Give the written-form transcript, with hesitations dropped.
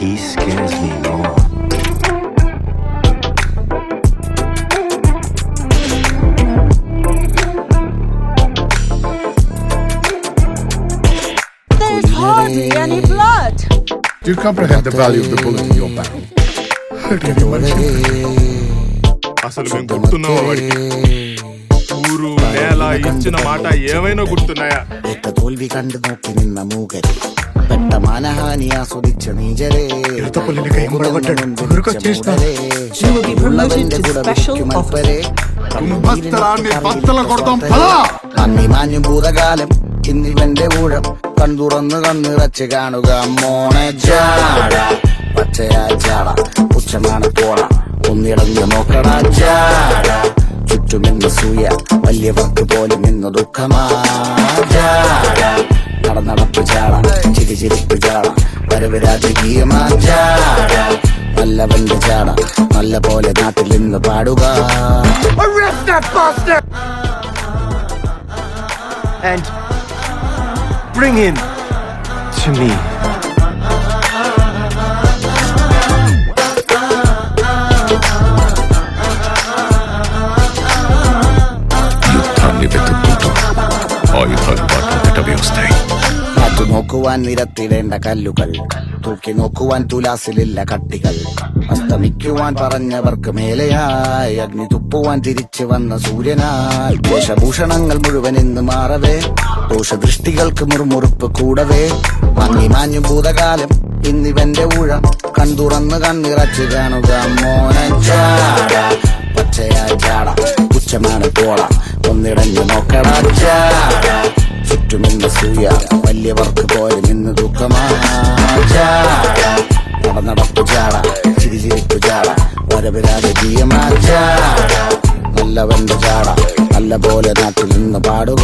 he scares me more. There's hardly any blood. Do you comprehend the value of the bullet in your barrel? అసలు మేము గుర్తున్నావా వాడికి? ఊరు నేల ఇచ్చిన మాట ఏమైనా గుర్తున్నాయా? ഒറ്റ തോൽവി കണ്ടു നോക്കി നിന്ന മൂകരെ പെട്ട മാനഹാനി ആസ്വദിച്ച നീചരെ നന്ദി മാഞ്ഞു ഭൂതകാലം ഇന്നിവന്റെ ഊഴം കൺതുറന്ന് കണ്ണിറച്ച് കാണുക മോണെ ചാട പച്ചയാ ചാട പുച്ഛമാണ് പോള ഒന്നിടഞ്ഞു നോക്കട ചാട ചുറ്റുമിന്ന് സൂയ വലിയവർക്ക് പോലും ഇന്ന് ദുഃഖമാ ചാട നടപ്പ് ചാട ചിരിച്ചിരിപ്പ് ചാട വരവ് രാജകീയമാ ചാട നല്ലവന്റെ ചാട നല്ല പോലെ നാട്ടിൽ നിന്ന് പാടുക. And bring him to me. యుద్ధాన్ని వెతుక్కుంటూ ఆయుధాలు వాటికి వస్తాయి. കാറ്റു നോക്കുവാൻ നിരത്തിടേണ്ട കല്ലുകൾ തൂക്കി നോക്കുവാൻ തുലാസിലില്ല കട്ടികൾ അസ്തമിക്കുവാൻ പറഞ്ഞവർക്ക് മേലെയായി അഗ്നി തുപ്പുവാൻ തിരിച്ചു വന്ന സൂര്യനായി വേഷഭൂഷണങ്ങൾ മുഴുവൻ ഇന്ന് മാറവേ ദോഷദൃഷ്ടികൾക്ക് മുറുമുറുപ്പ് കൂടവേ മങ്ങി മാഞ്ഞു ഭൂതകാലം ഇന്നിവന്റെ ഊഴം കൺതുറന്ന് കണ്ണിറച്ച് കാണുക മോനെ ചാട പച്ചയാ ചാട പുച്ഛമാണ് പോള ഒന്നിടഞ്ഞു നോക്കട ചാട ചുറ്റുമിന്ന് സൂയ വലിയവർക്ക് പോലും ഇന്ന് ദുഃഖമാ ചാട നടപ്പ് ചാട ചിരിച്ചിരിപ്പ് ചാട വരവ് രാജകീയമാ ചാട നല്ലവന്റെ ചാട നല്ല പോലെ നാട്ടിൽ നിന്ന് പാടുക.